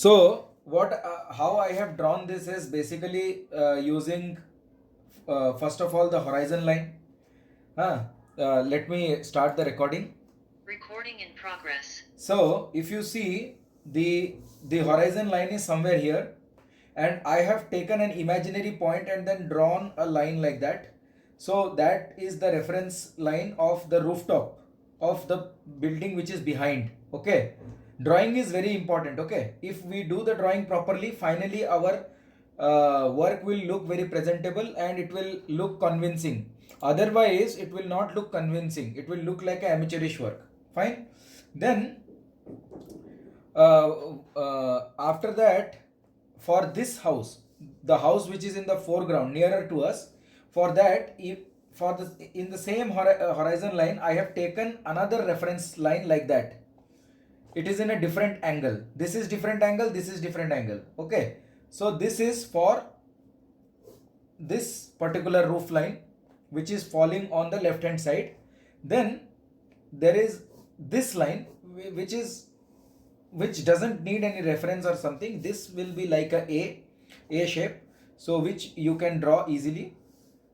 So what how I have drawn this is basically using first of all the horizon line. Let me start the recording. Recording in progress. So if you see, the horizon line is somewhere here, and I have taken an imaginary point and then drawn a line like that. So that is the reference line of the rooftop of the building which is behind. Okay, drawing is very important. Okay, if we do the drawing properly, finally our work will look very presentable and it will look convincing. Otherwise it will not look convincing, it will look like a amateurish work. Fine. Then after that, for this house, the house which is in the foreground nearer to us, for that, if for the in the same horizon line, I have taken another reference line like that. It is in a different angle. This is different angle, this is different angle. Okay, so this is for this particular roof line which is falling on the left hand side. Then there is this line which doesn't need any reference or something. This will be like a shape, so which you can draw easily.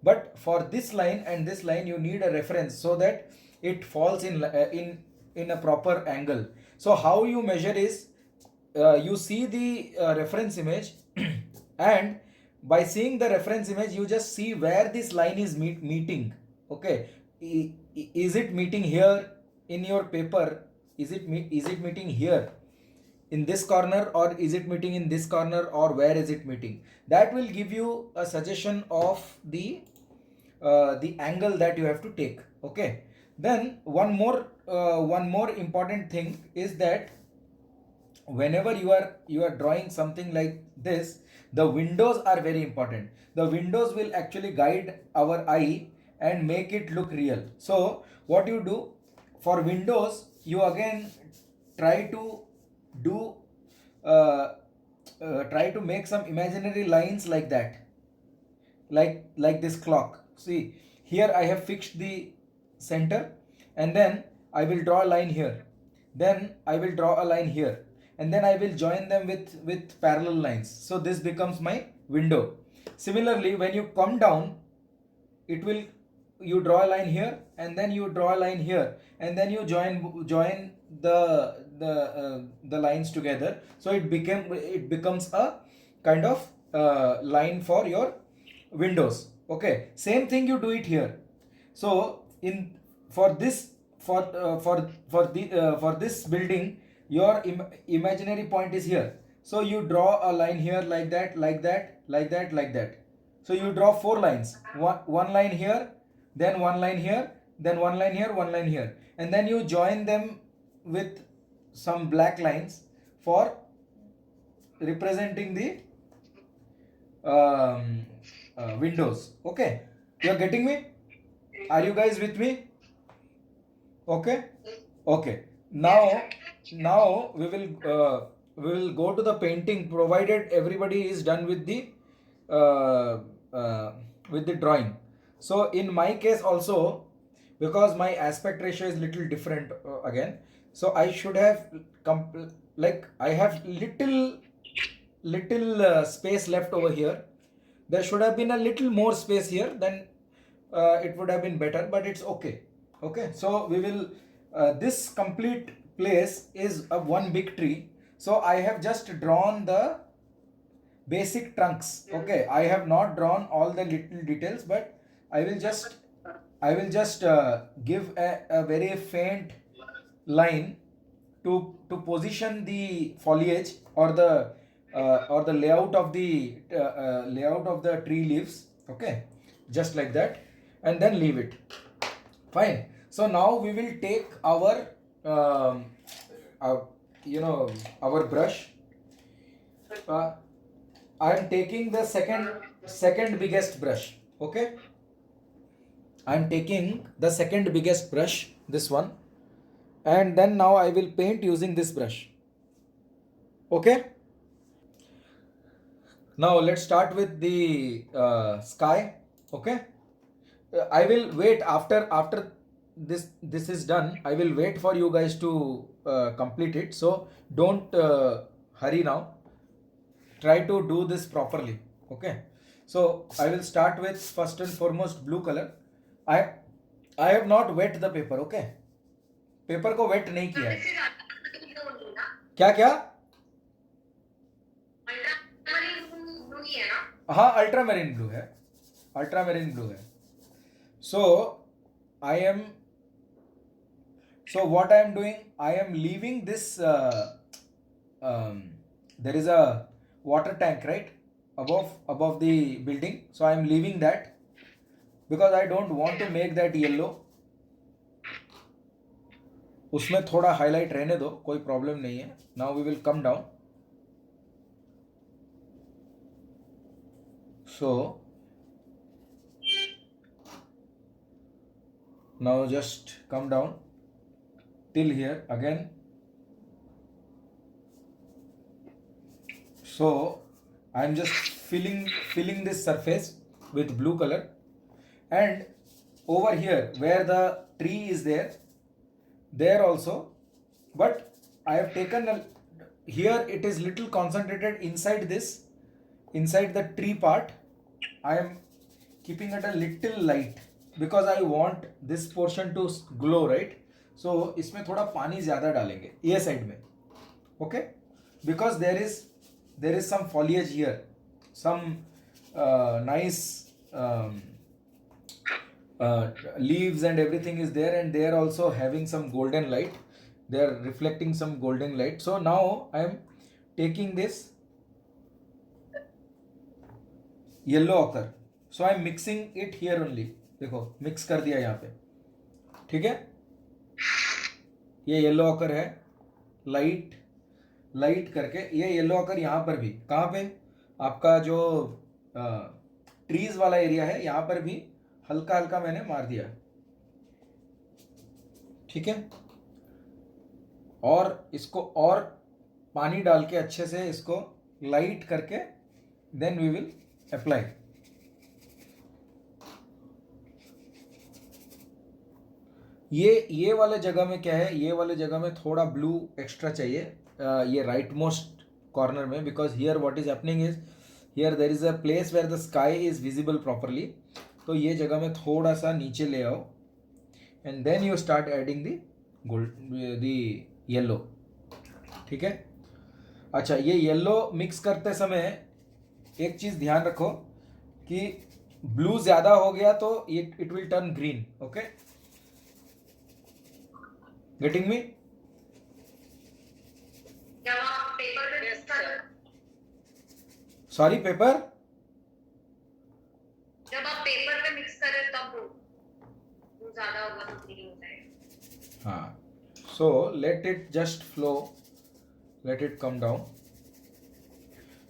But for this line and this line you need a reference so that it falls in a proper angle. So how you measure is, you see the reference image and by seeing the reference image you just see where this line is meeting. Okay, is it meeting here in your paper? Is it meeting here in this corner, or is it meeting in this corner, or where is it meeting? That will give you a suggestion of the angle that you have to take. Okay, then one more important thing is that whenever you are drawing something like this, the windows are very important. The windows will actually guide our eye and make it look real. So what you do for windows, you again try to do try to make some imaginary lines like that, like this clock. See, here I have fixed the center, and then I will draw a line here, then I will draw a line here, and then I will join them with parallel lines. So this becomes my window. Similarly, when you come down, it will, you draw a line here and then you draw a line here, and then you join the lines together, so it becomes a kind of line for your windows. Okay, same thing you do it here. So in for this for this building, your imaginary point is here, so you draw a line here like that, like that, like that, like that. So you draw four lines, one line here, then one line here, then one line here, one line here, and then you join them with some black lines for representing the windows. Okay, you are getting me? Are you guys with me? Okay, okay. Now we will go to the painting, provided everybody is done uh, with the drawing. So in my case also, because my aspect ratio is little different again, so I should have like I have little space left over here. There should have been a little more space here, then it would have been better, but it's okay. Okay, so we will this complete place is a one big tree, so I have just drawn the basic trunks. Okay, I have not drawn all the little details, but I will just give a very faint line to position the foliage or the layout of the tree leaves. Okay, just like that, and then leave it. Fine. So now we will take our uh, our brush. I am taking the second biggest brush. Okay, I am taking the second biggest brush, this one, and then now I will paint using this brush. Okay, now let's start with the sky. Okay, I will wait after this is done. I will wait for you guys to complete it. So don't hurry now. try to do this properly. Okay, so I will start with first and foremost blue color. I have not wet the paper. Okay, paper को wait नहीं किया है. क्या क्या? हाँ, ultra marine blue है, ultra marine blue है. So I am, so what I am doing, I am leaving this there is a water tank right above the building, so I am leaving that because I don't want to make that yellow. उसमें थोड़ा highlight रहने दो, कोई problem नहीं है. Now we will come down. So now just come down till here again. So I am just filling this surface with blue color, and over here where the tree is there also, but I have taken here it is little concentrated inside the tree part. I am keeping it a little light because I want this portion to glow, right? So इसमें थोड़ा पानी ज़्यादा डालेंगे ये side में. Okay, because there is some foliage here, some nice leaves and everything is there, and they are also having some golden light. They are reflecting some golden light. So now I am taking this yellow ochre, so I am mixing it here only. देखो mix कर दिया यहाँ पे. ठीक है, ये yellow occur है, light करके. ये येलो ऑकर यहाँ पर भी, कहाँ पे, आपका जो ट्रीज वाला एरिया है यहाँ पर भी हल्का हल्का मैंने मार दिया. ठीक है, और इसको और पानी डाल के अच्छे से इसको लाइट करके देन वी विल अप्लाई. ये वाले जगह में क्या है, ये वाले जगह में थोड़ा ब्लू एक्स्ट्रा चाहिए, ये राइट मोस्ट कॉर्नर में, because here what is happening is here there is a place where the sky is visible properly. तो ये जगह में थोड़ा सा नीचे ले आओ, and then you start adding the yellow. ठीक है, अच्छा, ये येलो मिक्स करते समय एक चीज़ ध्यान रखो कि ब्लू ज़्यादा हो गया तो it will turn green. Okay, getting me? Sorry, paper जब आप पेपर पे मिक्स करें तब वो ज्यादा होगा तो ग्रीन हो जाएगा. हाँ, so let it just flow, let it come down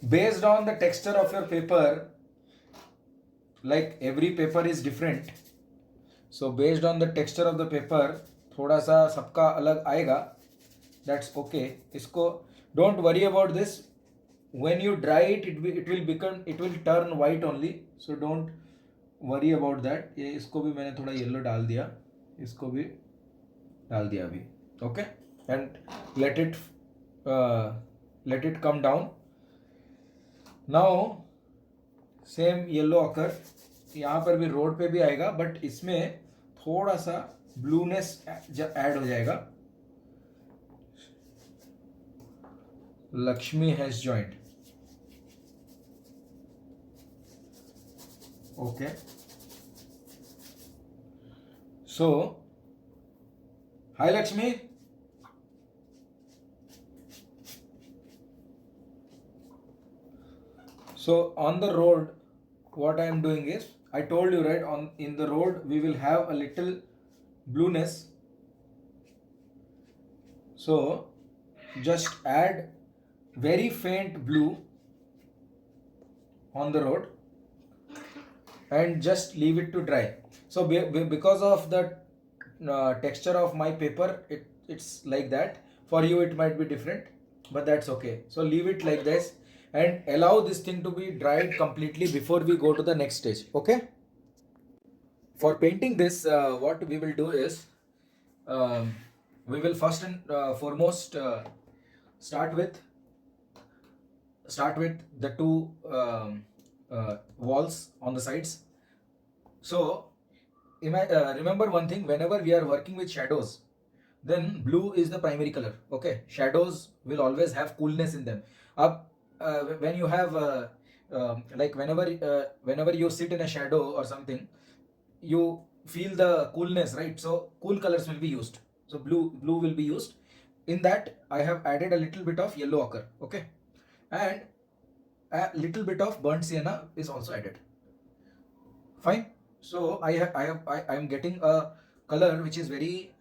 based on the texture of your paper. Like every paper is different, so based on the texture of the paper थोड़ा सा सबका अलग आएगा. That's okay. इसको don't worry about this. When you dry it, it will turn white only. So don't worry about that. ये इसको भी मैंने थोड़ा येलो डाल दिया, इसको भी डाल दिया अभी. Okay, and let it come down. Now same yellow occur यहाँ पर भी रोड पे भी आएगा, बट इसमें थोड़ा सा ब्लूनेस ऐड हो जाएगा. Lakshmi has joined. Okay, so hi Lakshmi. So on the road, what I am doing is, I told you right, in the road we will have a little blueness. So just add very faint blue on the road and just leave it to dry. So because of the texture of my paper, it's like that. For you it might be different, but that's okay. So leave it like this and allow this thing to be dried completely before we go to the next stage. Okay, for painting this, what we will do is, we will first and foremost start with start with the two walls on the sides. So remember one thing, whenever we are working with shadows, then blue is the primary color. Okay, shadows will always have coolness in them. Up when you have like whenever you sit in a shadow or something, you feel the coolness, right? So cool colors will be used, so blue will be used. In that I have added a little bit of yellow ochre. Okay, and a little bit of burnt sienna is also added. Fine. So I am getting a color which is very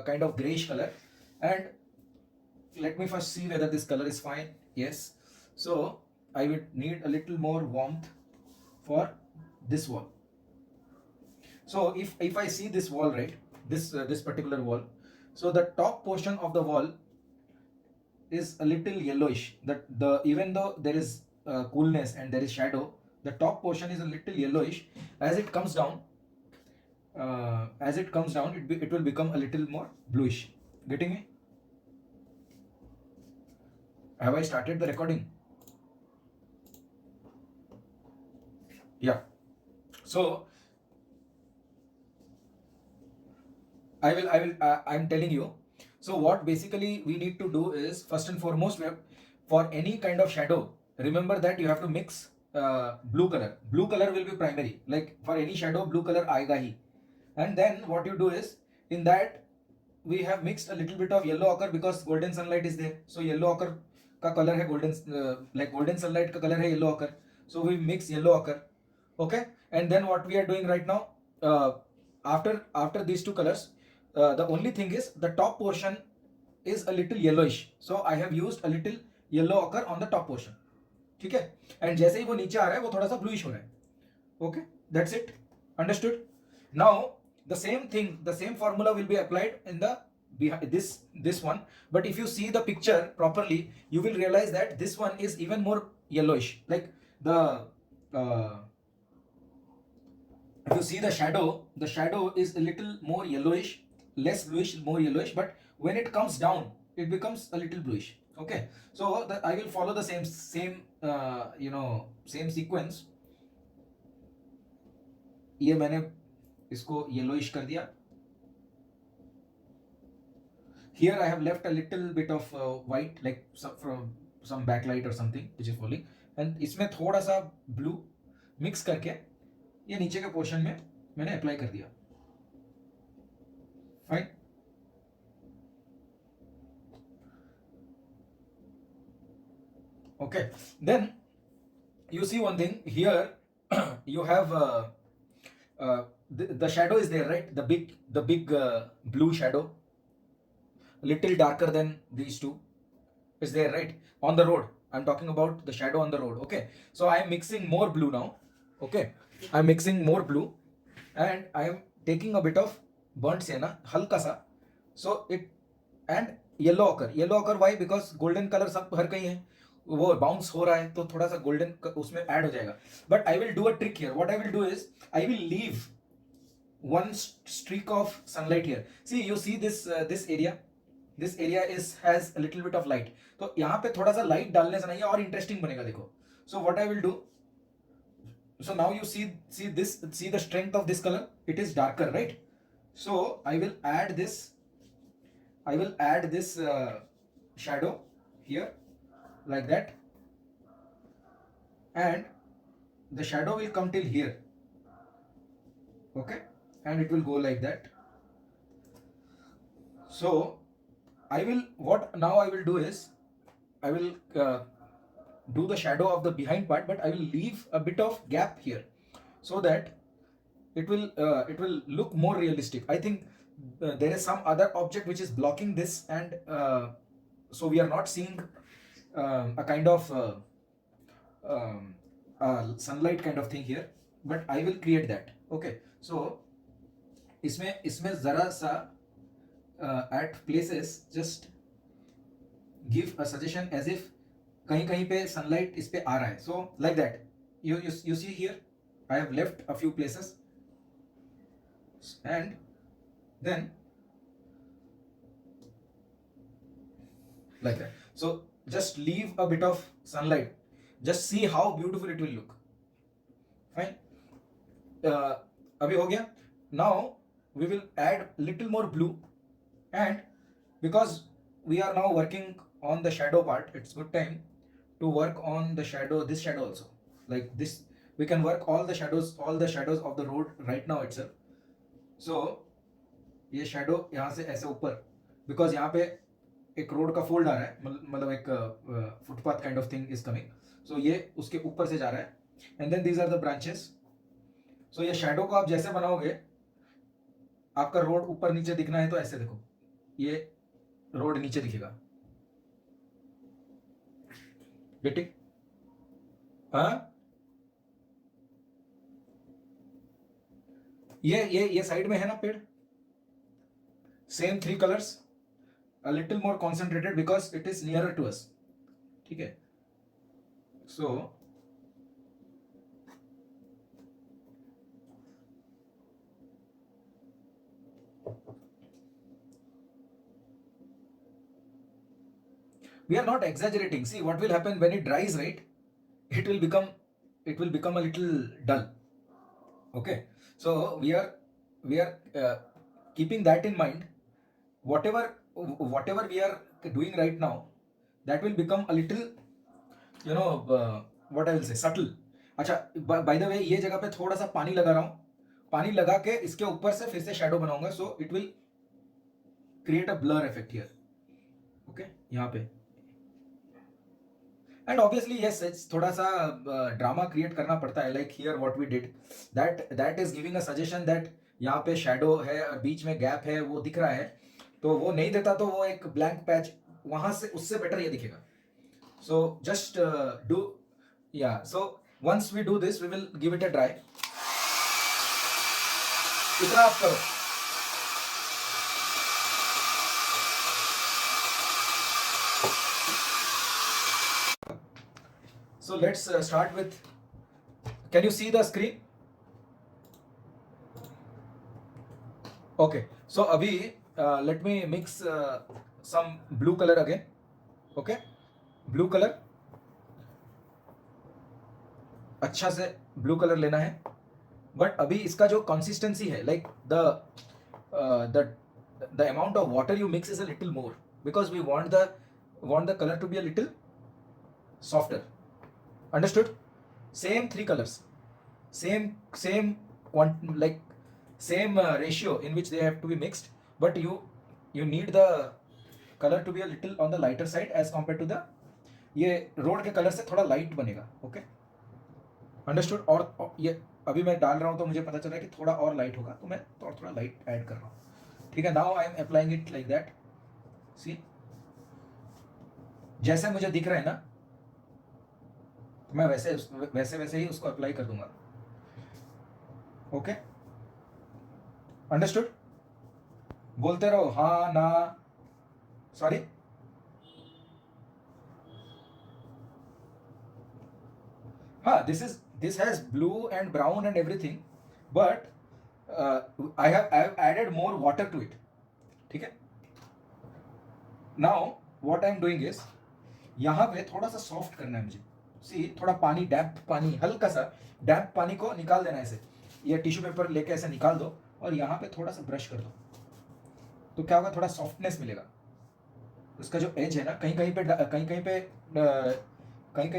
kind of grayish color. And let me first see whether this color is fine. Yes. So I would need a little more warmth for this wall. So if I see this wall, right, this particular wall, so the top portion of the wall is a little yellowish. That the even though there is coolness and there is shadow, the top portion is a little yellowish. As it comes down, it will become a little more bluish. Getting me? Have I started the recording? Yeah. So I'm telling you. So what basically we need to do is, first and foremost, for any kind of shadow, remember that you have to mix blue color. Blue color will be primary. Like for any shadow, blue color aayega hi. And then what you do is, in that we have mixed a little bit of yellow ochre because golden sunlight is there. So yellow ochre ka color hai golden, like golden sunlight ka color hai yellow ochre. So we mix yellow ochre. Okay, and then what we are doing right now, after these two colors, the only thing is the top portion is a little yellowish. So I have used a little yellow ochre on the top portion. ठीक है, and जैसे ही वो नीचे आ रहा है वो थोड़ा सा bluish हो रहा है. Okay, that's it. Understood? Now the same thing, the same formula will be applied in the behind this one. But if you see the picture properly, you will realize that this one is even more yellowish. Like the if you see the shadow is a little more yellowish, less bluish, more yellowish. But when it comes down, it becomes a little bluish. Okay, so I will follow the same same sequence. ये मैंने इसको yellowish कर दिया. Here I have left a little bit of white, like from some backlight or something which is falling, and इसमें थोड़ा सा blue mix करके ये नीचे के पोर्शन में मैंने अप्लाई कर दिया. Fine. Okay, then you see one thing here. You have the shadow is there, right? The big blue shadow, little darker than these two, is there, right? On the road, I'm talking about the shadow on the road. Okay, so I am mixing more blue now. Okay, I'm mixing more blue, and I am taking a bit of burnt sienna, halka sa. So it, and yellow ochre. Why? Because golden color सब हर कहीं है, वो bounce हो रहा है तो थोड़ा सा गोल्डन उसमें ऐड हो जाएगा. But I will do a trick here. What I will do is I will leave one streak of sunlight here. See, you see this area has a little bit of light. तो यहाँ पे थोड़ा सा light डालने से नहीं है और इंटरेस्टिंग बनेगा. देखो, so what I will do, so now you see the strength of this color. It is darker, right? So I will add this shadow here like that, and the shadow will come till here. Okay, and it will go like that. So what now I will do is I will do the shadow of the behind part, but I will leave a bit of gap here so that it will look more realistic. I think there is some other object which is blocking this, and so we are not seeing a kind of sunlight kind of thing here, but I will create that. Okay, so इसमें जरा सा at places just give a suggestion as if कहीं कहीं पे sunlight इस पे आ रहा है. So like that, you see here I have left a few places, and then like that. So just leave a bit of sunlight. Just see how beautiful it will look. Fine. अभी हो गया. Now we will add little more blue, and because we are now working on the shadow part, it's good time to work on the shadow, this shadow also. Like this, we can work all the shadows of the road right now itself. So ये shadow यहाँ से ऐसे ऊपर, because यहाँ पे एक road का fold आ रहा है, मतलब एक footpath kind of thing is coming. So ये उसके ऊपर से जा रहा है, and then these are the branches. So ये शैडो को आप जैसे बनाओगे, आपका रोड ऊपर नीचे दिखना है तो ऐसे देखो, ये रोड नीचे दिखेगा. गेटिंग? हाँ, ये साइड में है ना पेड़. Same 3 colours, a little more concentrated because it is nearer to us. ठीक है. So we are not exaggerating. See what will happen when it dries, right? It will become a little dull. Okay. So we are keeping that in mind. Whatever we are doing right now, that will become a little, what I will say, subtle. अच्छा, by the way, ये जगह पे थोड़ा सा पानी लगा रहा हूँ. पानी लगा के इसके ऊपर से फिर से शैडो बनाऊंगा, so it will create a blur effect here. Okay, यहाँ पे. एंड ऑब्वियसली यस, थोड़ा सा ड्रामा क्रिएट करना पड़ता है. Like here what we did, that is giving a suggestion that यहाँ पे शैडो है और बीच में गैप है, वो दिख रहा है. तो वो नहीं देता तो वो एक ब्लैंक पैच, वहां से उससे बेटर ये दिखेगा. सो जस्ट डू, या, so once we do this we will give it a try. इतना आप करो. So let's start with, can you see the screen? Okay, so abhi let me mix some blue color again. Okay, blue color, अच्छा से blue color लेना है. But अभी इसका जो consistency है, like the amount of water you mix is a little more, because we want the color to be a little softer. Understood? Same 3 colors, same like same ratio in which they have to be mixed, but you need the color to be a little on the lighter side as compared to the, ये road के colour से थोड़ा light बनेगा. Okay, understood. और ये अभी मैं डाल रहा हूँ तो मुझे पता चल रहा है कि थोड़ा और लाइट होगा, तो मैं थोड़ा लाइट ऐड कर रहा हूँ. ठीक है. Now I am applying it like that. See, जैसे मुझे दिख रहा है ना, मैं वैसे ही उसको अप्लाई कर दूंगा. Okay, understood. बोलते रहो हाँ ना, सॉरी. हाँ, this has blue and brown and everything, but I have added more water to it. ठीक है. Now what I am doing is, यहाँ पे थोड़ा सा सॉफ्ट करना है मुझे. सी, थोड़ा पानी, डैम्प पानी, हल्का सा डैम्प पानी को निकाल देना है ऐसे. ये टिश्यू पेपर लेके ऐसे निकाल दो और यहाँ पे थोड़ा सा ब्रश कर दो, तो क्या होगा, थोड़ा सॉफ्टनेस मिलेगा. उसका जो एज है ना, कहीं कहीं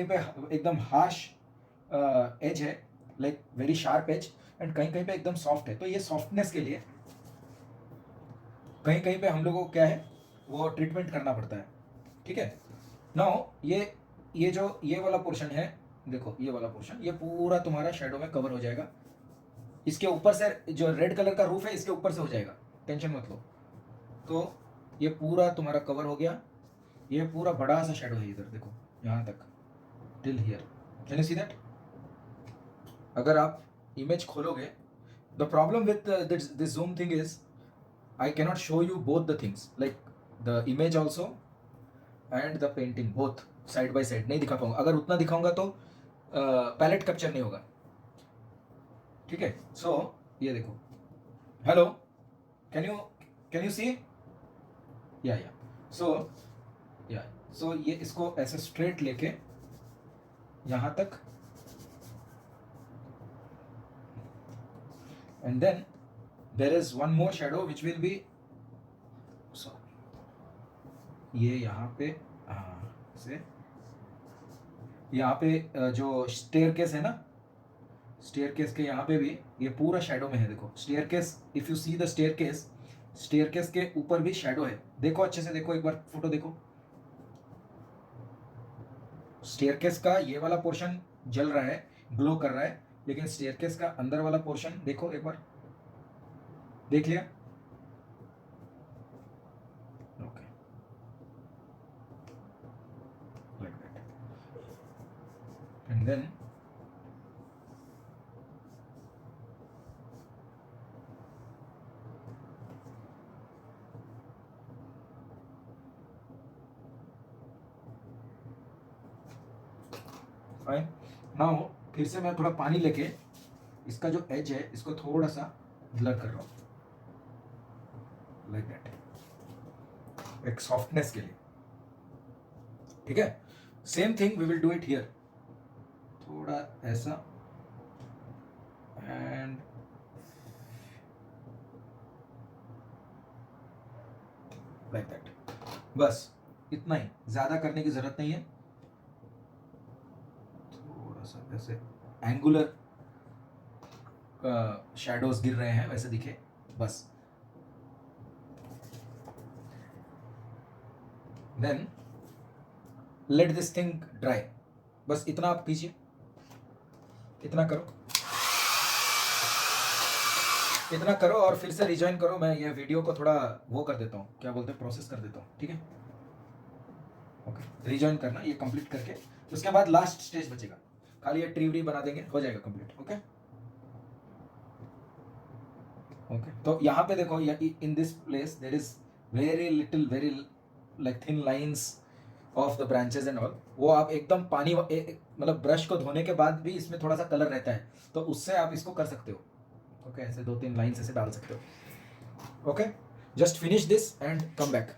पे एकदम हार्श एज है, like very sharp edge, and कहीं पे एकदम सॉफ्ट है. तो ये सॉफ्टनेस के लिए कहीं पे हम लोगों को क्या है, वो ट्रीटमेंट करना पड़ता है. ठीक है. नाउ ये जो ये वाला पोर्शन है, देखो ये वाला पोर्शन, ये पूरा तुम्हारा शेडो में कवर हो जाएगा. इसके ऊपर से जो रेड कलर का रूफ है, इसके ऊपर से हो जाएगा, टेंशन मत लो. तो ये पूरा तुम्हारा कवर हो गया. ये पूरा बड़ा सा शेडो है इधर, देखो यहाँ तक, till here. Can you see that? अगर आप इमेज खोलोगे, the problem with this zoom thing is I cannot show you both the things, like the image also and the painting, both side by side नहीं दिखा पाऊंगा. अगर उतना दिखाऊंगा तो पैलेट कैप्चर नहीं होगा. ठीक है. सो ये देखो, हेलो, कैन यू सी? या सो ये इसको ऐसे स्ट्रेट लेके यहाँ तक, and then there is one more shadow which will be, ये यहाँ पे, से यहाँ पे जो स्टेयरकेस है ना, स्टेयरकेस के यहाँ पे भी ये पूरा शेडो में है। देखो staircase, if you see the staircase, staircase के ऊपर भी शेडो है। देखो अच्छे से देखो, एक बार फोटो देखो। स्टेयरकेस का ये वाला पोर्शन जल रहा है, ग्लो कर रहा है, लेकिन स्टेयरकेस का अंदर वाला पोर्शन देखो एक बार, देख लिया? Okay, like that, and then fine. Now फिर से मैं थोड़ा पानी लेके इसका जो एज है इसको थोड़ा सा ब्लर कर रहा हूँ, लाइक दैट, एक सॉफ्टनेस के लिए। ठीक है, same thing we will do it here, थोड़ा ऐसा, एंड लाइक दैट। बस इतना ही, ज्यादा करने की जरूरत नहीं है। ऐसे एंगुलर शैडोज गिर रहे हैं वैसे दिखे, बस। Then let this thing dry, बस इतना आप कीजिए, इतना करो, इतना करो और फिर से रिजॉइन करो। मैं ये वीडियो को थोड़ा वो कर देता हूँ, क्या बोलते हैं, प्रोसेस कर देता हूँ। ठीक है, ओके, रिजॉइन करना, ये कंप्लीट करके उसके बाद लास्ट स्टेज बचेगा, खाली ये ट्री व्री बना देंगे, हो जाएगा कंप्लीट। ओके ओके, तो यहाँ पे देखो, in this place there is very little, very like thin lines of the branches and all. वो आप एकदम पानी मतलब ब्रश को धोने के बाद भी इसमें थोड़ा सा कलर रहता है, तो उससे आप इसको कर सकते हो। ओके, ऐसे 2-3 लाइंस ऐसे डाल सकते हो। Okay, just finish this and come back.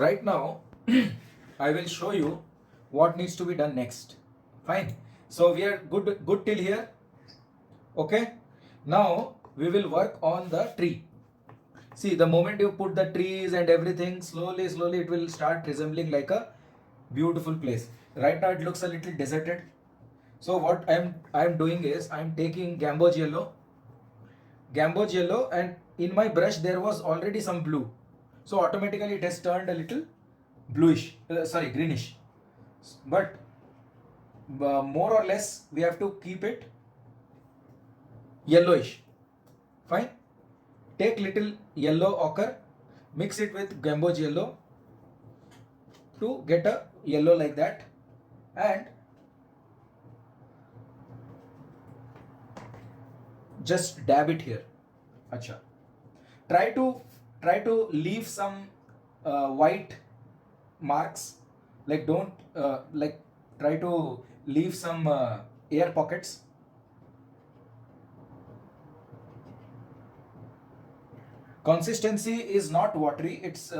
Right now I will show you what needs to be done next. Fine, so we are good till here. Okay, now we will work on the tree. See, the moment you put the trees and everything, slowly it will start resembling like a beautiful place. Right now it looks a little deserted, so what I am doing is I am taking Gamboge yellow, and in my brush there was already some blue, so automatically it has turned a little bluish, greenish, but more or less we have to keep it yellowish. Fine, take little yellow ochre, mix it with Gamboge yellow to get a yellow like that, and just dab it here. Acha, try to leave some white marks, like don't like try to leave some air pockets. Consistency is not watery, it's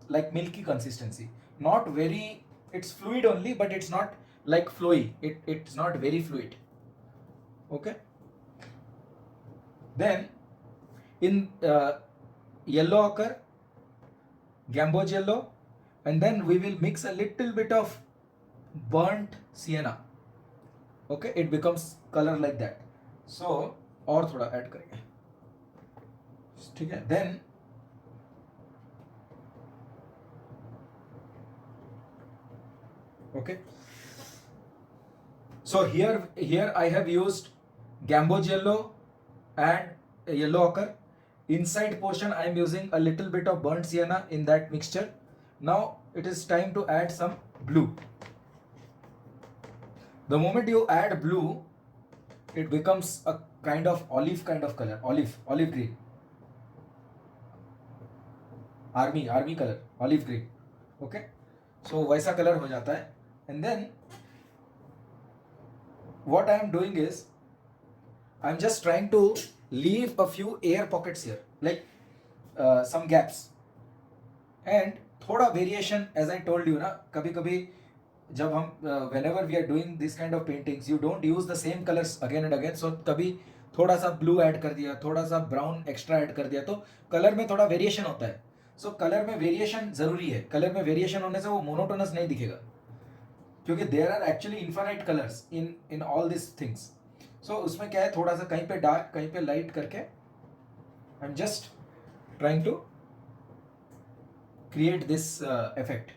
like milky consistency, not very, it's fluid only, but it's not like flowy, it's not very fluid. Okay, then in yellow ochre, Gamboge yellow, and then we will mix a little bit of burnt sienna. Okay, it becomes color like that. So और थोड़ा add करेंगे, ठीक है। Then okay, so here I have used Gamboge yellow and yellow ochre. Inside portion I am using a little bit of burnt sienna in that mixture. Now it is time to add some blue. The moment you add blue, it becomes a kind of olive kind of color, olive green. Army colour, olive green. Okay, so वैसा colour हो जाता है. And then what I am doing is I am just trying to leave a few air pockets here, like some gaps. And थोड़ा variation, as I told you ना, कभी कभी जब हम whenever we are doing this kind of paintings you don't use the same colors again and again, so कभी थोड़ा सा blue add कर दिया, थोड़ा सा ब्राउन एक्स्ट्रा ऐड कर दिया, तो कलर में थोड़ा वेरिएशन होता है. सो कलर में वेरिएशन जरूरी है. कलर में वेरिएशन होने से वो मोनोटोनस नहीं दिखेगा, क्योंकि there are actually infinite colours in all this things. So उसमें क्या है, थोड़ा सा कहीं पे डार्क कहीं पे लाइट करके I am just trying to create this effect.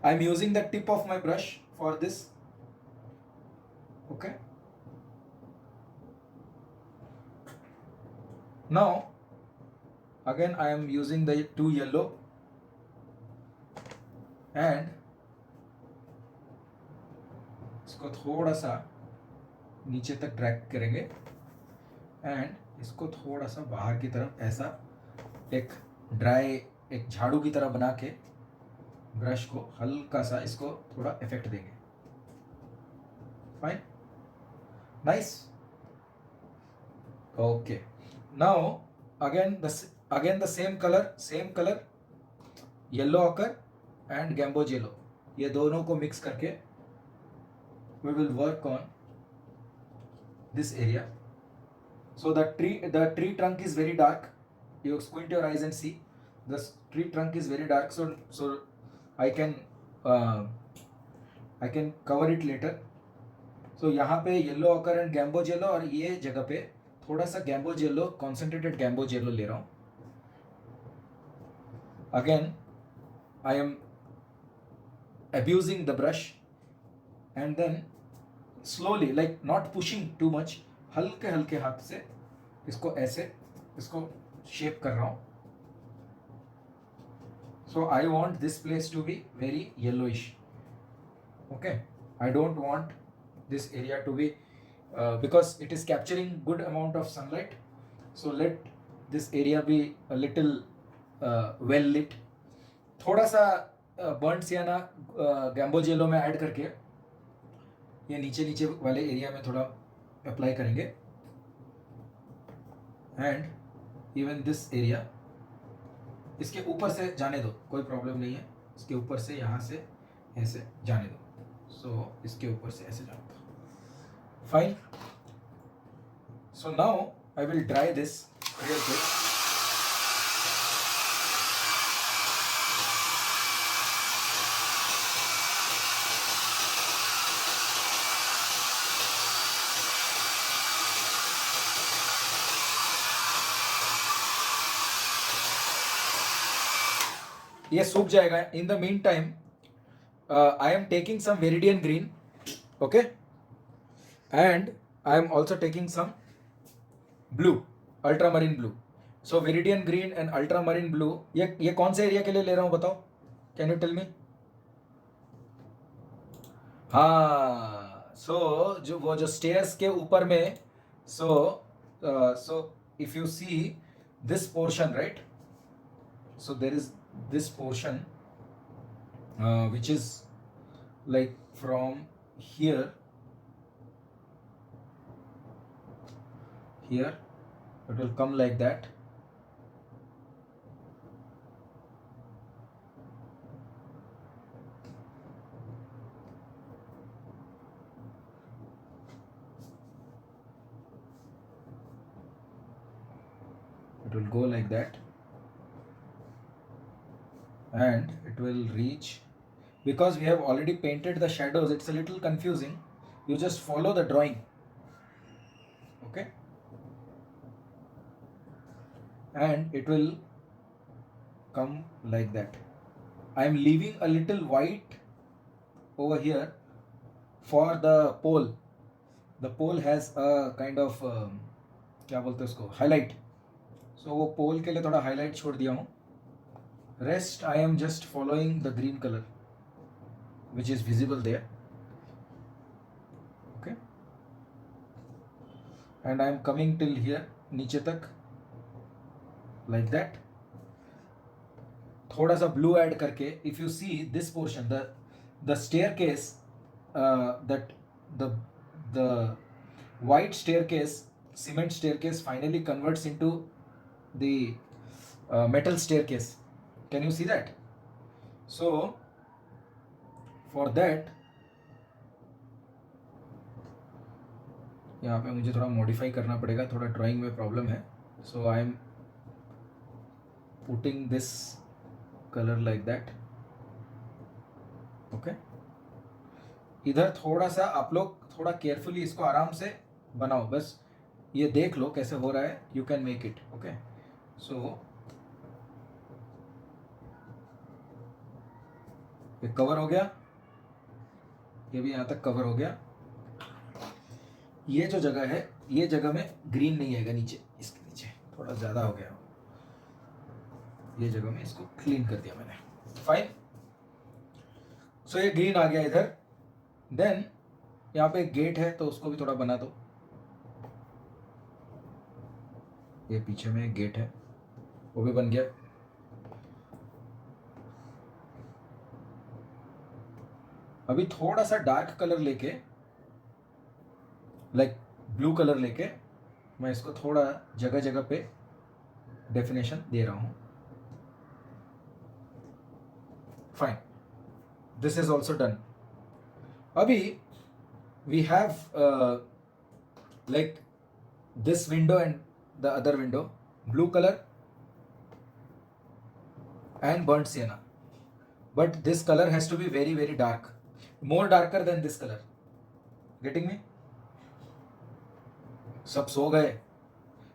I am using the tip of my brush for this. Okay, now again I am using the two yellow and इसको थोड़ा सा नीचे तक ड्रैग करेंगे and इसको थोड़ा सा बाहर की तरफ ऐसा एक ड्राई एक झाड़ू की तरह बना के ब्रश को हल्का सा इसको थोड़ा इफेक्ट देंगे. Fine, nice. Okay, now again the same colour yellow occur and गैम्बोज yellow, ये दोनों को मिक्स करके we will work on this area. So the tree trunk is very dark. You squint your eyes and see the tree trunk is very dark, so I can cover it later. So यहाँ पे yellow occur and गैम्बोज yellow, और ये जगह पे थोड़ा सा गैम्बोज yellow, concentrated गैम्बोज yellow ले रहा हूँ. Again I am abusing the brush and then slowly, like not pushing too much, हल्के हल्के हाथ से इसको ऐसे इसको शेप कर रहा हूँ. So I want this place to be very yellowish. Okay, I don't want this area to be because it is capturing good amount of sunlight, so let this area be a little well lit. थोड़ा सा burn सियाना गैम्बोज yellow में add करके ये नीचे वाले area में थोड़ा apply करेंगे. एंड इवन दिस एरिया, इसके ऊपर से जाने दो, कोई प्रॉब्लम नहीं है. इसके ऊपर से यहाँ से ऐसे जाने दो. सो इसके ऊपर से ऐसे जाने दो. Fine. So now I will dry this real quick. ये सूख जाएगा. In the mean time I am taking some viridian green. Okay, and I am also taking some blue, ultramarine blue. So viridian green and ultramarine blue, ये कौन से area के लिए ले रहा हूँ बताओ, कैन यू टेल मी? हाँ, सो जो स्टेयर्स के ऊपर में, so if you see this portion, right, so there is this portion which is like from here it will come like that. It will go like that and it will reach, because we have already painted the shadows, it's a little confusing. You just follow the drawing. Okay, and it will come like that. I am leaving a little white over here for the pole. The pole has a kind of क्या बोलते हैं उसको, highlight. सो वो पोल के लिए थोड़ा highlight छोड़ दिया हूँ. Rest I am just following the green color which is visible there. Okay, and I am coming till here, नीचे तक. like that. थोड़ा सा ब्लू ऐड करके, if you see this portion, the staircase, that the white staircase, cement staircase finally converts into the metal staircase. Can you see that? So for that, यहाँ पे मुझे थोड़ा modify करना पड़ेगा, थोड़ा ड्राइंग में प्रॉब्लम है. So I am putting this colour like that. Okay, इधर थोड़ा सा आप लोग थोड़ा केयरफुली इसको आराम से बनाओ, बस ये देख लो कैसे हो रहा है. You can make it. Okay, so ये कवर हो गया, ये भी यहाँ तक कवर हो गया. ये जो जगह है, ये जगह में ग्रीन नहीं आएगा, नीचे, इसके नीचे थोड़ा ज़्यादा हो गया. ये जगह में इसको क्लीन कर दिया मैंने. फाइन. सो ये ग्रीन आ गया इधर. देन यहाँ पे एक गेट है, तो उसको भी थोड़ा बना दो. ये पीछे में एक गेट है, वो भी बन गया. अभी थोड़ा सा डार्क कलर लेके, लाइक ब्लू कलर लेके, मैं इसको थोड़ा जगह जगह पे डेफिनेशन दे रहा हूँ. Fine, this is also done. अभी we have like this window and the other window, blue colour and burnt sienna, but this color has to be very very dark, more darker than this color. Getting me? सब सो गए?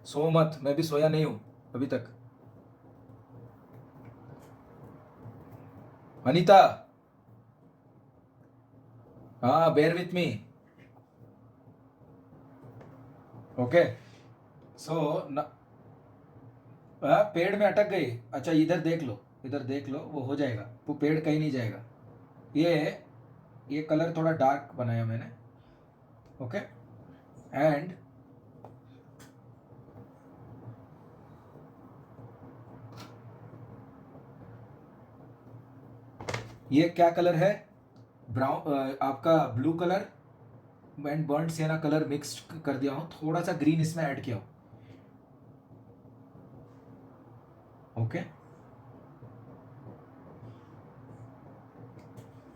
सो मत, मैं भी सोया नहीं हूं अभी तक. अनीता, हाँ, bear with me. Okay, so पेड़ में अटक गई. अच्छा, इधर देख लो, इधर देख लो, वो हो जाएगा. वो पेड़ कहीं नहीं जाएगा. ये कलर थोड़ा डार्क बनाया मैंने. ओके, एंड ये क्या कलर है? ब्राउन, आपका blue colour and burnt sienna colour mix कर दिया हूँ. थोड़ा सा ग्रीन इसमें ऐड किया हूँ. Okay,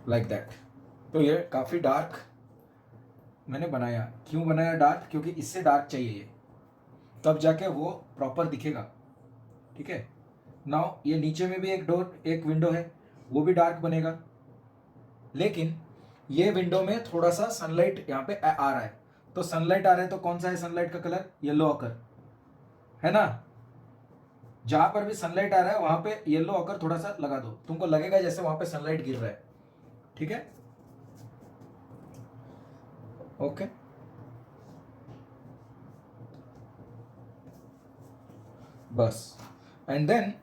like that. तो ये काफ़ी डार्क मैंने बनाया. क्यों बनाया डार्क? क्योंकि इससे डार्क चाहिए ये, तब जाके वो प्रॉपर दिखेगा. ठीक है. नाउ ये नीचे में भी एक विंडो है, वो भी डार्क बनेगा. लेकिन ये विंडो में थोड़ा सा सनलाइट यहाँ पे आ रहा है. तो सनलाइट आ रहा है, तो कौन सा है सनलाइट का कलर? येलो ऑकर, है ना. जहां पर भी सनलाइट आ रहा है वहां पे येलो ऑकर थोड़ा सा लगा दो. तुमको लगेगा जैसे वहां पे सनलाइट गिर रहा है. ठीक है. ओके, बस. एंड देन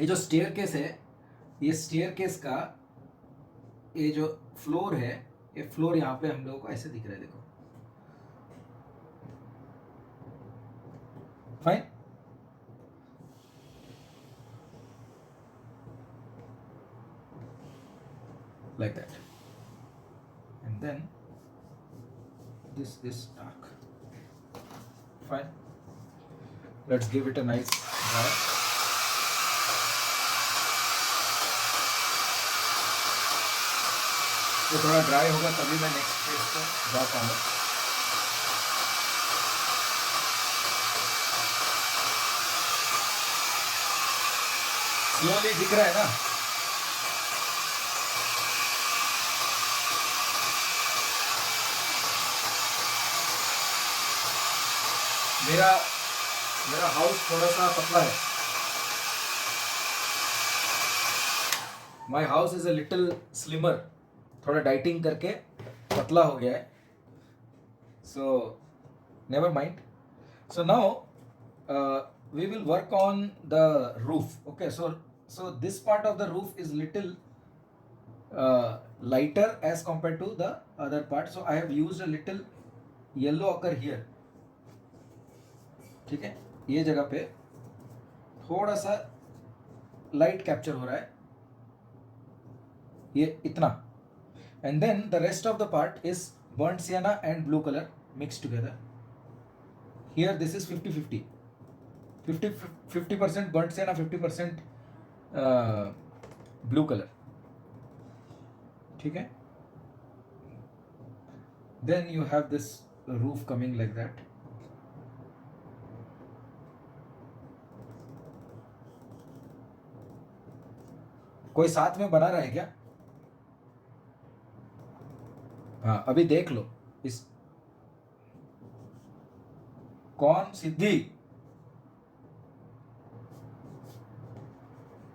ये जो स्टेयरकेस है, ये स्टेयरकेस का ये जो फ्लोर है, ये फ्लोर यहाँ पे हम लोगों को ऐसे दिख रहा है. देखो, fine. Like that, and then this is dark. Fine, let's give it a nice dry. तो थोड़ा ड्राई होगा तभी मैं नेक्स्ट फेज को जा पाऊंगा. स्लोली दिख रहा है ना? मेरा हाउस थोड़ा सा पतला है. My house is a little slimmer. थोड़ा डाइटिंग करके पतला हो गया है. So never mind. So now we will work on the roof. Okay, so this part of the roof is little lighter as compared to the other part. So I have used a little yellow ochre here. ठीक है, ये जगह पे थोड़ा सा light capture हो रहा है, ये इतना, and then the rest of the part is burnt sienna and blue colour mix together. Here this is 50-50, 50% burnt sienna, 50% blue colour. ठीक है, then you have this roof coming like that. कोई साथ में बना रहा है क्या? हाँ, अभी देख लो इस, कौन? सिद्धि.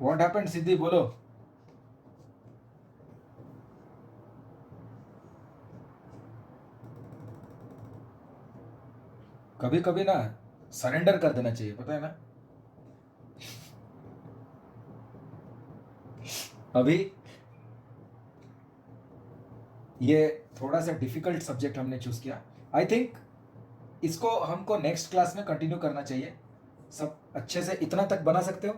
व्हाट हैपेंड सिद्धि, बोलो. कभी कभी ना सरेंडर कर देना चाहिए, पता है ना. अभी ये थोड़ा सा डिफिकल्ट सब्जेक्ट हमने चूज किया. आई थिंक इसको हमको नेक्स्ट क्लास में कंटिन्यू करना चाहिए. सब अच्छे से इतना तक बना सकते हो?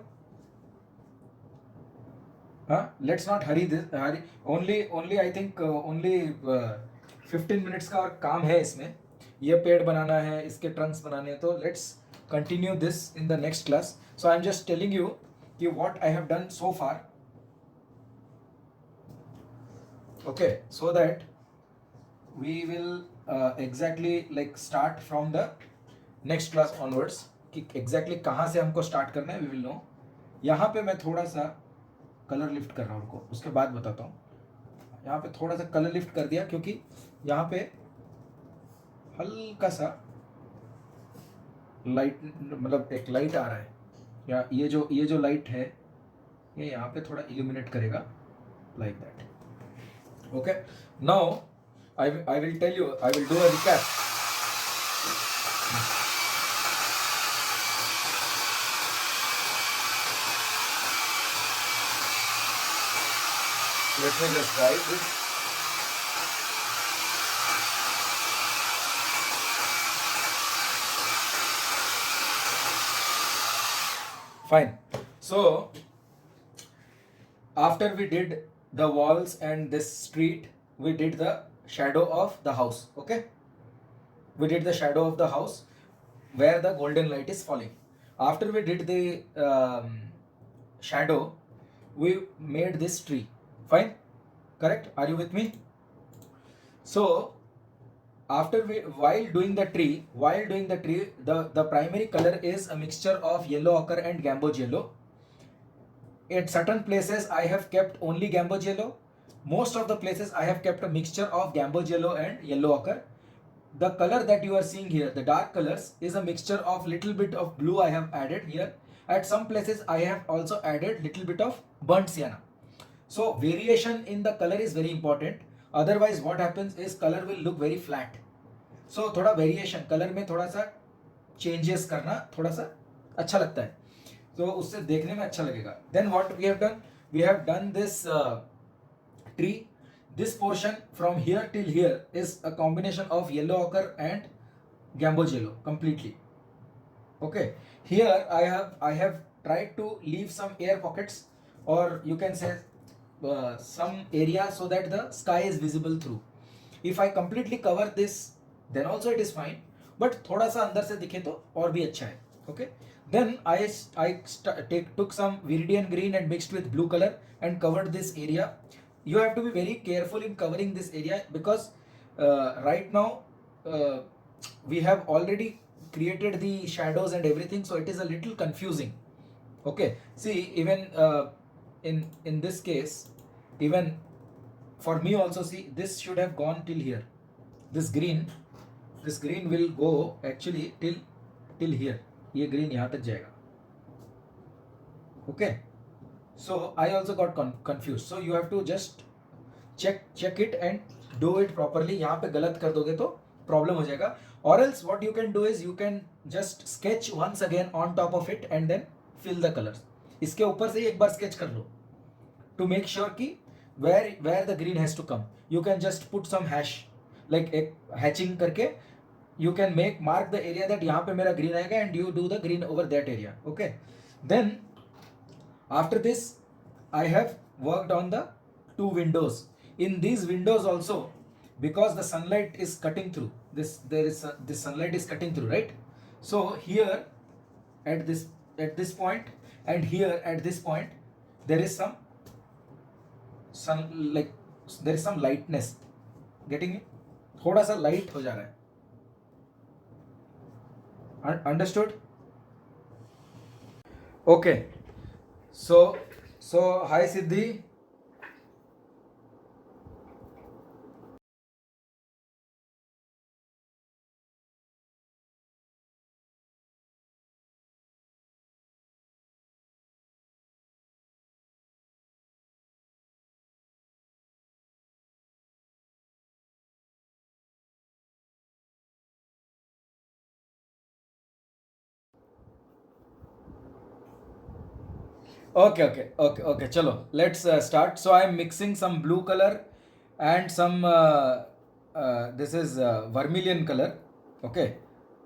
हाँ, let's not Hari this, Hari. Only I think only 15 minutes का और काम है इसमें. ये पेड़ बनाना है, इसके ट्रंक्स बनाने हैं, तो let's continue this in the next class. So I am just telling you कि what I have done so far. Okay, so that we will exactly like start from the next class onwards कि exactly कहाँ से हमको start करना है, we will know. यहाँ पे मैं थोड़ा सा कलर लिफ्ट कर रहा हूँ उनको, उसके बाद बताता हूँ. यहाँ पे थोड़ा सा कलर लिफ्ट कर दिया क्योंकि यहाँ पे हल्का सा लाइट, मतलब एक लाइट आ रहा है, या ये जो लाइट है ये यहाँ पे थोड़ा इल्यूमिनेट करेगा like that. Okay, now I will tell you, I will do a recap. Let me just try this. Fine. So after we did the walls and this street, we did the shadow of the house. Okay, we did the shadow of the house where the golden light is falling. After we did the shadow, we made this tree. Fine, correct? Are you with me? So after while doing the tree, the primary color is a mixture of yellow ochre and gamboge yellow. At certain places I have kept only gamboge yellow. Most of the places I have kept a mixture of gamboge yellow and yellow ochre. The color that you are seeing here, the dark colors, is a mixture of little bit of blue I have added here. At some places I have also added little bit of burnt sienna. So variation in the color is very important. Otherwise what happens is color will look very flat. So थोड़ा variation, color में थोड़ा सा changes करना थोड़ा सा अच्छा लगता है, तो उससे देखने में अच्छा लगेगा. Then what we have done? We have done this tree. This portion from here till here is a combination of yellow ochre and gamboge yellow completely. Okay. Here I have tried to leave some air pockets, or you can say some area so that the sky is visible through. If I completely cover this, then also it is fine. But थोड़ा सा अंदर से दिखे तो और भी अच्छा है. Okay. Then I took some viridian green and mixed with blue color and covered this area. You have to be very careful in covering this area because right now we have already created the shadows and everything, so it is a little confusing. Okay, see, even in this case, even for me also, see, this should have gone till here. This green will go actually till here. ये green यहाँ तक जाएगा. Okay, so I also got confused. So you have to just check it and do it properly. यहाँ पे गलत कर दोगे तो प्रॉब्लम हो जाएगा. Or else what you can do is you can just sketch once again on top of it and then fill the colors. इसके ऊपर से एक बार sketch कर लो to make sure कि where the green has to come. You can just put some hash, like एक hatching करके you can mark the area that यहाँ पे मेरा green आएगा and you do the green over that area. Okay, Then after this I have worked on the two windows. In these windows also, because the sunlight is cutting through, this sunlight is cutting through, right? So here at this point and here at this point there is some sun, like there is some lightness. Getting it? थोड़ा सा light हो जा रहा है. Understood? Okay. So hi Siddhi. Okay. Chalo, let's start. So I am mixing some blue color and some this is vermilion color. Okay,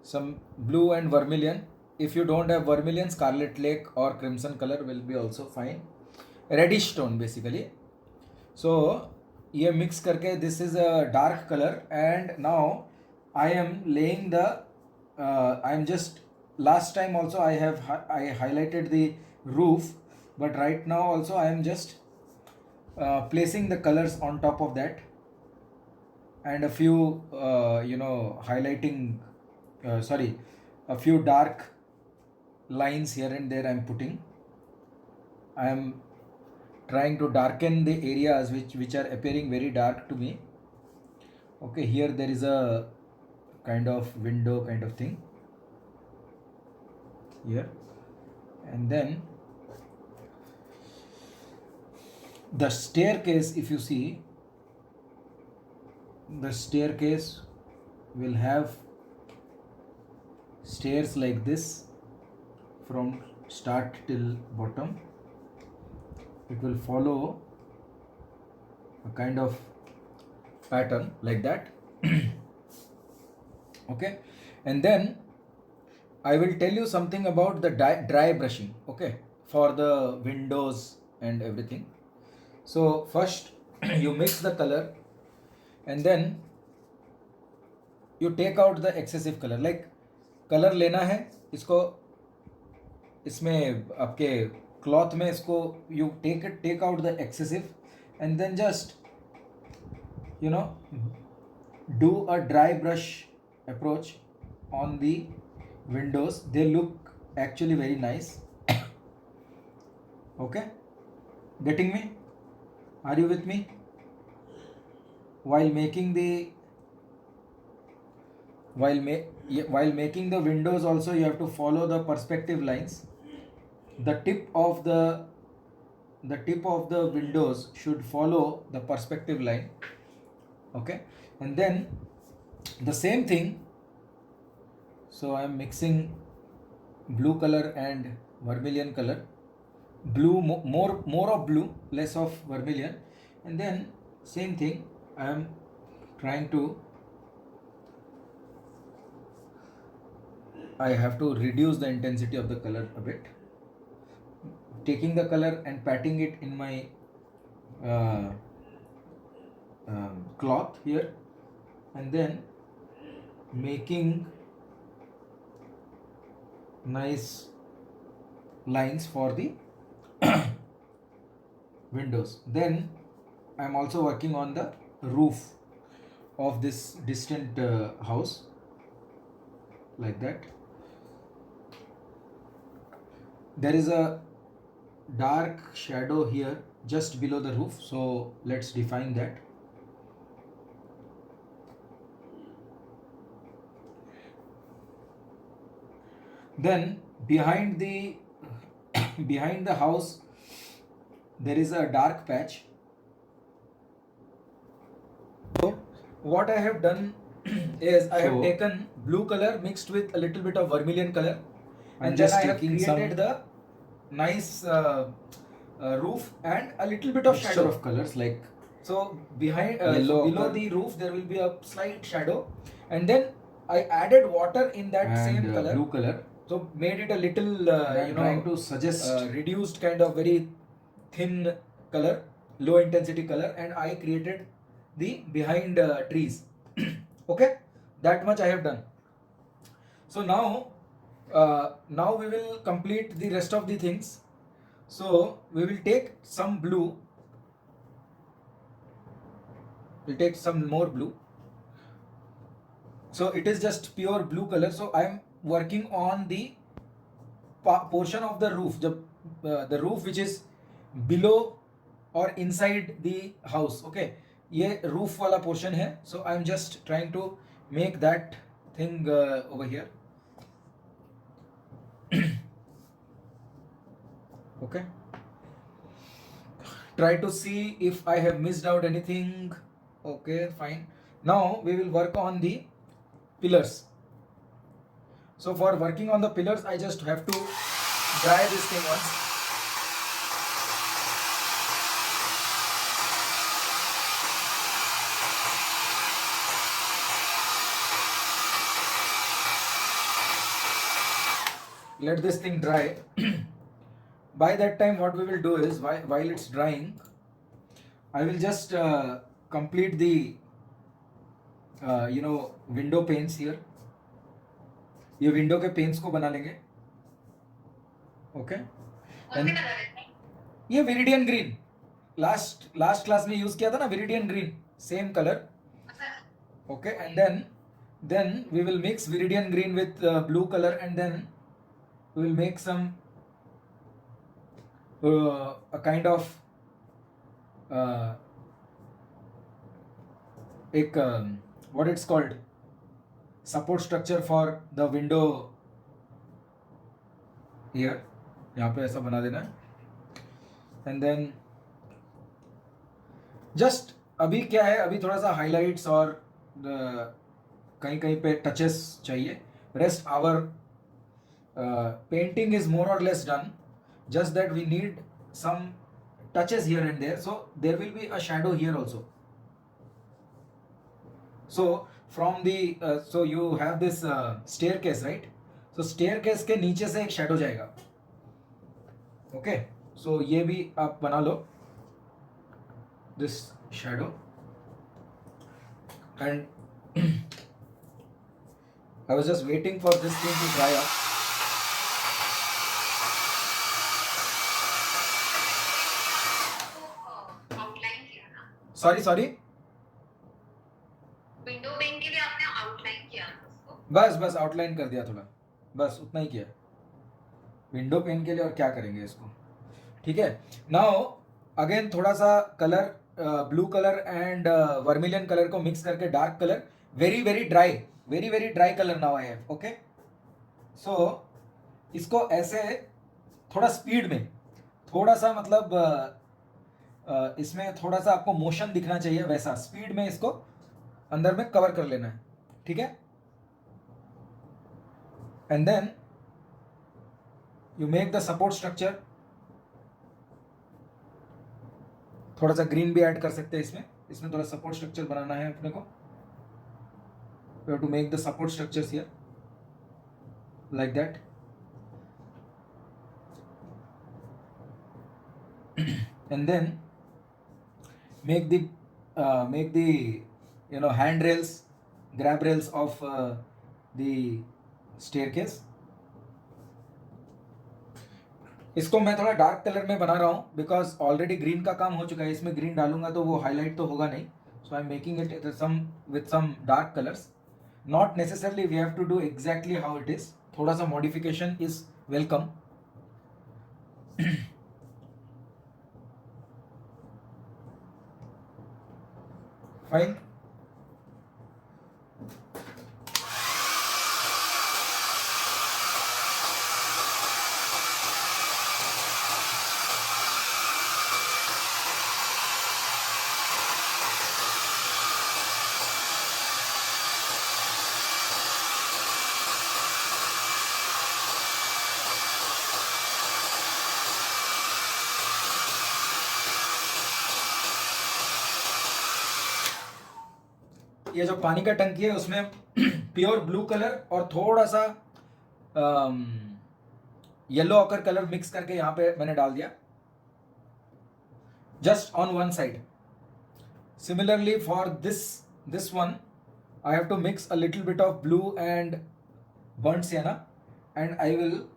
some blue and vermilion. If you don't have vermilion, scarlet lake or crimson color will be also fine. Reddish tone basically. So ये mix करके this is a dark color, and now I am laying the I am just, last time also I highlighted the roof, but right now also I am just placing the colors on top of that, and a few highlighting a few dark lines here and there I am putting. I am trying to darken the areas which are appearing very dark to me. Okay, here there is a kind of window kind of thing here, and then the staircase, if you see, the staircase will have stairs like this from start till bottom. It will follow a kind of pattern like that. Okay, and then I will tell you something about the dry brushing, okay, for the windows and everything. So first you mix the color, and then you take out the excessive color. Like color लेना है इसको, इसमें आपके cloth में इसको you take out the excessive, and then just do a dry brush approach on the windows. They look actually very nice. Okay, getting me? Are you with me? While making the while making the windows also, you have to follow the perspective lines. The tip of the windows should follow the perspective line. Okay, and then the same thing. So I am mixing blue color and vermilion color. Blue, more of blue, less of vermilion, and then same thing I am trying to, I have to reduce the intensity of the color a bit, taking the color and patting it in my cloth here, and then making nice lines for the windows. Then I am also working on the roof of this distant house like that. There is a dark shadow here just below the roof, so let's define that. Then behind the house there is a dark patch. So what I have done is I have taken blue color mixed with a little bit of vermilion color, and then I have created the nice roof and a little bit of shadow of colors, like so behind below the roof there will be a slight shadow, and then I added water in that same color, blue color, so made it a little trying to suggest reduced kind of very thin color, low intensity color, and I created the behind trees. Okay, that much I have done. So now we will complete the rest of the things. So we will take some blue, we'll take some more blue. So it is just pure blue color. So I am working on the portion of the roof, the roof which is below or inside the house. Okay, ये roof वाला portion है. So I am just trying to make that thing over here. Okay, try to see if I have missed out anything. Okay, fine. Now we will work on the pillars. So for working on the pillars, I just have to dry this thing once. Let this thing dry. By that time, what we will do is, while it's drying, I will just complete the window panes here. ये window के pens को बना लेंगे. Okay, कौन से colour है? ये viridian green last class में यूज किया था ना, viridian green, same colour. Okay, and then we will mix viridian green with blue color, and then we will make some a kind of what it's called, support structure for the window here. यहाँ पे ऐसा बना देना है. And then just अभी क्या है, अभी थोड़ा सा highlights और कहीं कहीं पे touches चाहिए. Rest our painting is more or less done. Just that we need some touches here and there. So there will be a shadow here also. So from the so you have this staircase, right? So staircase के नीचे से एक shadow जाएगा. Okay, so ये भी आप बना लो, this shadow. And I was just waiting for this thing to dry up. Outline किया ना? Sorry. विंडो पेन के लिए आपने आउटलाइन किया ना उसको? बस आउटलाइन कर दिया थोड़ा, बस उतना ही किया. विंडो पेन के लिए और क्या करेंगे इसको. ठीक है. नाउ अगेन थोड़ा सा colour, blue colour and vermilion colour को मिक्स करके dark colour, very dry colour now I have. Okay, so इसको ऐसे थोड़ा स्पीड में, थोड़ा सा मतलब इसमें थोड़ा सा आपको मोशन दिखना चाहिए, वैसा स्पीड में इसको अंदर में कवर कर लेना है. ठीक है. And then you make the support structure. थोड़ा सा ग्रीन भी ऐड कर सकते हैं इसमें थोड़ा सपोर्ट स्ट्रक्चर बनाना है अपने को. We have to make the support structures here like that. And then make the handrails, grab rails of the staircase. इसको मैं थोड़ा डार्क कलर में बना रहा हूँ बिकॉज ऑलरेडी ग्रीन का काम हो चुका है. इसमें ग्रीन डालूंगा तो वो हाईलाइट तो होगा नहीं. So I am making it with some dark colours. Not necessarily we have to do exactly how it is. थोड़ा सा मॉडिफिकेशन इज वेलकम. फाइन. ये जो पानी का टंकी है उसमें प्योर ब्लू कलर और थोड़ा सा येलो ऑकर कलर मिक्स करके यहाँ पे मैंने डाल दिया, just on one side. Similarly for this one I have to mix a little bit of blue and burnt sienna, and I will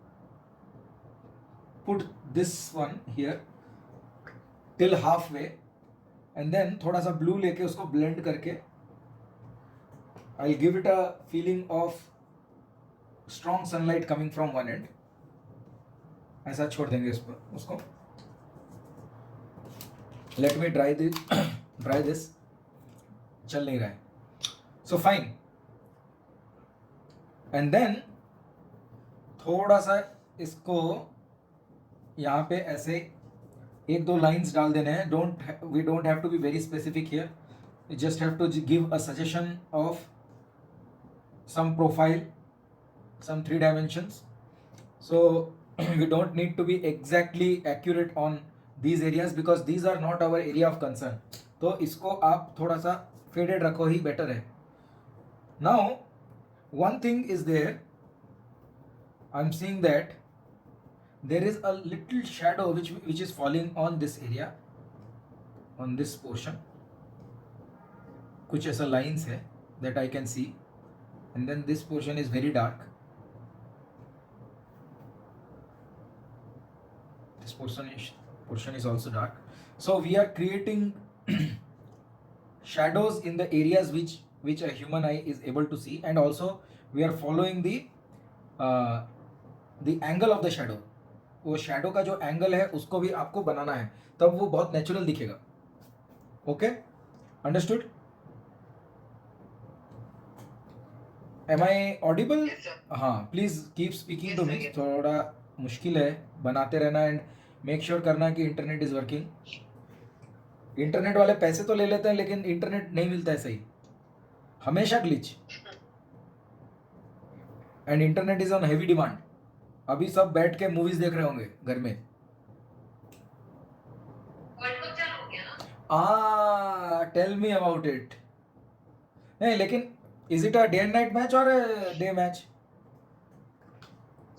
put this one here till halfway, and then थोड़ा सा blue लेके उसको blend करके I'll give it a feeling of strong sunlight coming from one end. ऐसा छोड़ देंगे इस पर उसको. Let me dry this. चल नहीं रहा है. So fine. And then थोड़ा सा इसको यहाँ पे ऐसे एक दो लाइंस डाल देने हैं. We don't have to be very specific here. We just have to give a suggestion of some profile, some 3 dimensions. So we don't need to be exactly accurate on these areas because these are not our area of concern. तो इसको आप थोड़ा सा faded रखो ही better है. Now one thing is there. I'm seeing that there is a little shadow which is falling on this area, on this portion. कुछ ऐसा lines है that I can see, and then this portion is very dark. This portion is also dark. So we are creating shadows in the areas which a human eye is able to see, and also we are following the angle of the shadow. वो shadow का जो angle है उसको भी आपको बनाना है, तब वो बहुत नेचुरल दिखेगा. Okay, understood? Am I audible? हाँ, please keep speaking to me. थोड़ा मुश्किल है बनाते रहना, एंड मेक श्योर करना कि इंटरनेट इज वर्किंग. इंटरनेट वाले पैसे तो ले लेते हैं लेकिन इंटरनेट नहीं मिलता है सही, हमेशा glitch. And internet is on heavy demand. अभी सब बैठ के मूवीज देख रहे होंगे घर में. वर्ल्ड कप चालू हो गया ना. Tell me about it. नहीं लेकिन is it a day and night match और डे मैच?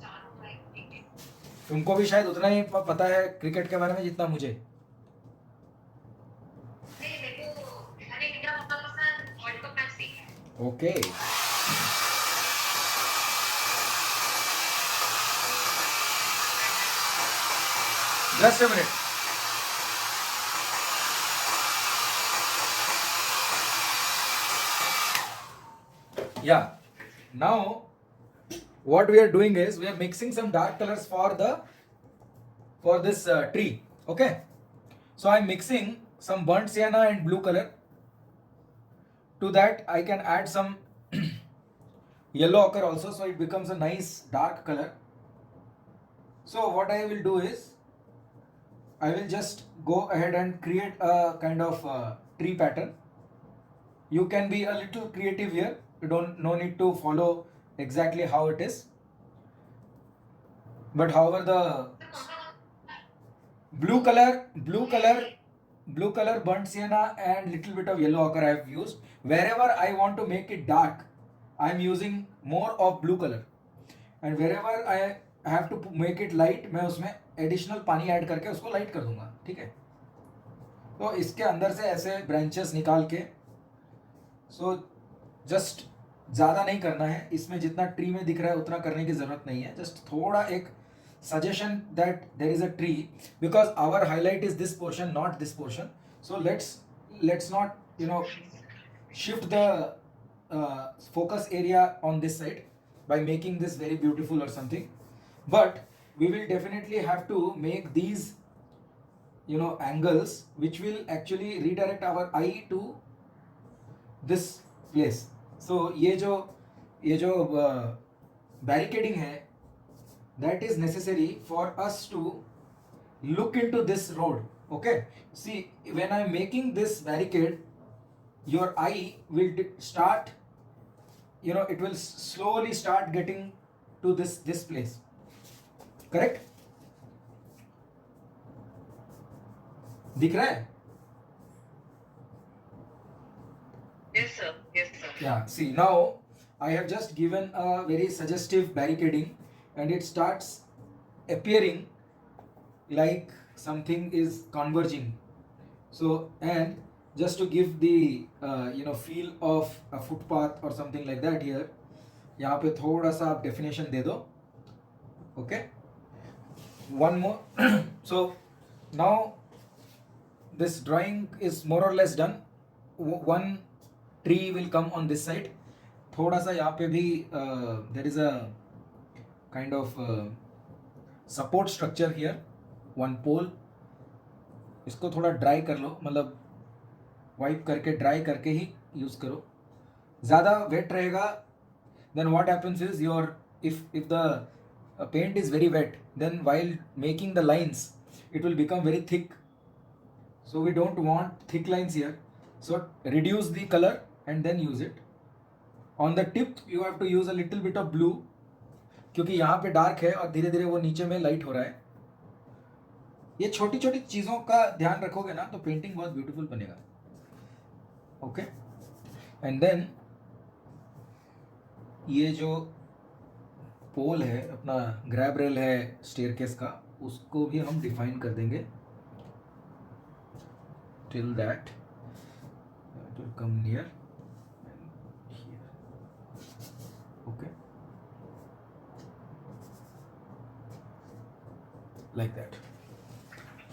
चालू भाई. तुमको भी शायद उतना ही पता है क्रिकेट के बारे में जितना मुझे. नहीं मेरे को अरे India Pakistan world cup match देखा है. Okay. Just a minute. Yeah. Now, what we are doing is we are mixing some dark colors for this tree. Okay. So I'm mixing some burnt sienna and blue color. To that, I can add some yellow ochre also, so it becomes a nice dark color. So what I will do is I will just go ahead and create a kind of tree pattern. You can be a little creative here. You no need to follow exactly how it is. But however, the blue color, burnt sienna and little bit of yellow ochre I have used. Wherever I want to make it dark, I am using more of blue color. And wherever I have to make it light, मैं उसमें additional पानी add करके उसको light कर दूंगा. ठीक है. तो इसके अंदर से ऐसे ब्रांचेस निकाल के, सो जस्ट ज़्यादा नहीं करना है इसमें. जितना ट्री में दिख रहा है उतना करने की ज़रूरत नहीं है. जस्ट थोड़ा एक suggestion that there is a tree, because our highlight is this portion, not this portion. So let's not shift the focus area on this side by making this very beautiful or something. But we will definitely have to make these angles which will actually redirect our eye to this place. So ये जो barricading है, that is necessary for us to look into this road. Okay, see, when I am making this barricade, your eye will start, it will slowly start getting to this place. Correct? दिख रहा है? Yes, sir. Yes, sir. Yeah, see, now I have just given a very suggestive barricading and it starts appearing like something is converging. So, and just to give the feel of a footpath or something like that here, यहाँ पे थोड़ा सा आप definition दे दो. Okay, one more. So now this drawing is more or less done. One tree will come on this side. थोड़ा सा यहाँ पे भी there is a kind of support structure here, one pole. इसको थोड़ा ड्राई कर लो, मतलब वाइप करके ड्राई करके ही यूज़ करो. ज़्यादा वेट रहेगा, then what happens is if the paint is very wet, then while making the lines it will become very thick. So we don't want thick lines here. So reduce the color and then use it. On the tip you have to use a little bit of blue, क्योंकि यहाँ पे dark है और धीरे धीरे वो नीचे में लाइट हो रहा है. ये छोटी छोटी चीज़ों का ध्यान रखोगे ना तो पेंटिंग बहुत ब्यूटीफुल बनेगा. ओके, एंड देन ये जो पोल है अपना, ग्रैब रेल है स्टेयरकेस का, उसको भी हम डिफाइन कर देंगे. Till that it will come near. Okay, like that.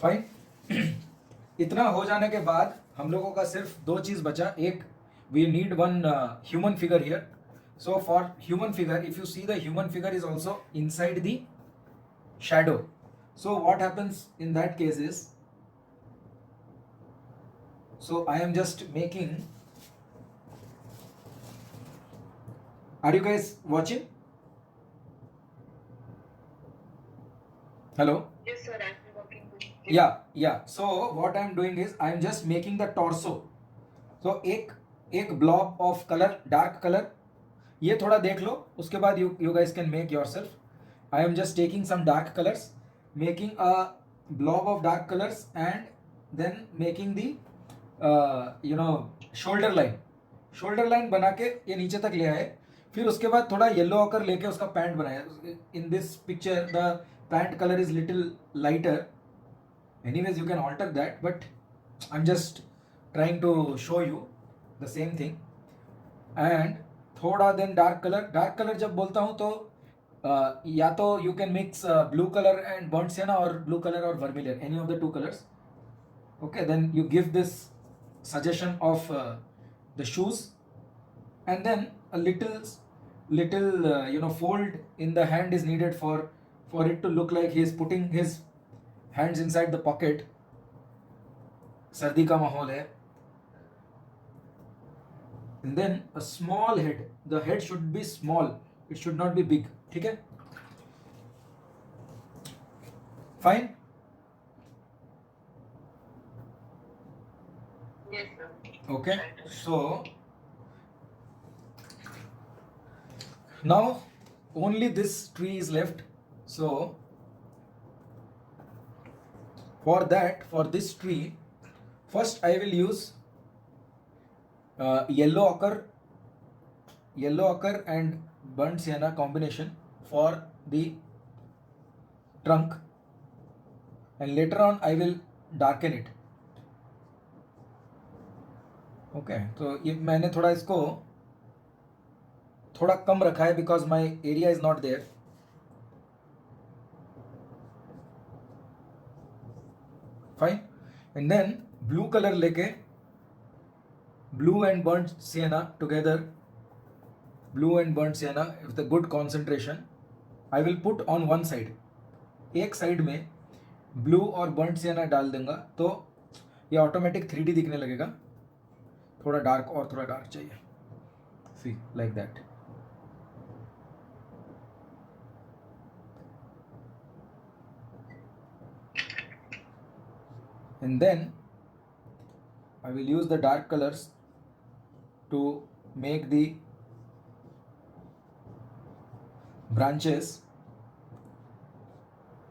Fine. इतना हो जाने के बाद हम लोगों का सिर्फ दो चीज बचा. एक, we need one human figure here. So for human figure, if you see, the human figure is also inside the shadow. So what happens in that case is, so I am just making, are you guys watching? Hello? Yes, sir. I'm working with you. Yeah. So what I am doing is I am just making the torso. So एक blob of color, dark color. ये थोड़ा देख लो, उसके बाद you guys can make yourself. I am just taking some dark colors, making a blob of dark colors and then making the shoulder line. Shoulder line बना के ये नीचे तक ले आए. फिर उसके बाद थोड़ा येलो ऑकर लेके उसका पैंट बनाया. In this picture the pant colour is little lighter. Anyways you can alter that, but I am just trying to show you the same thing. And थोड़ा देन डार्क कलर जब बोलता हूँ तो या तो you can mix blue colour and burnt sienna और blue colour और vermilion, any of the two colours. Okay, then you give this suggestion of the shoes, and then a little fold in the hand is needed for it to look like he is putting his hands inside the pocket. सर्दी का माहौल है. And then a small head. The head should be small. It should not be big. ठीक है? Fine. Yes, sir. Okay. So now only this tree is left. So for this tree, first I will use yellow ochre and burnt sienna combination for the trunk, and later on I will darken it. ओके, तो ये मैंने थोड़ा इसको थोड़ा कम रखा है because my area is not there. Fine. And then blue colour लेके, blue and burnt sienna together, blue and burnt sienna with a good concentration, I will put on one side. एक साइड में blue और burnt Siena डाल दूंगा तो ये automatic 3D दिखने लगेगा. थोड़ा डार्क और थोड़ा डार्क चाहिए. See like that. And then I will use the dark colors to make the branches.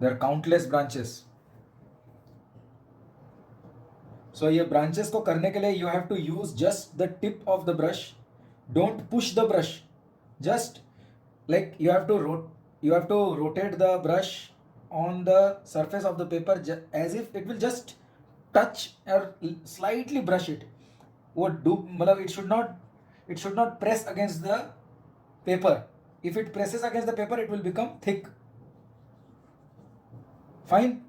There are countless branches. So ये branches को करने के लिए you have to use just the tip of the brush. Don't push the brush. Just like you have to you have to rotate the brush on the surface of the paper as if it will just touch or slightly brush it. वो डूब मतलब it should not press against the paper. If it presses against the paper, it will become thick. Fine.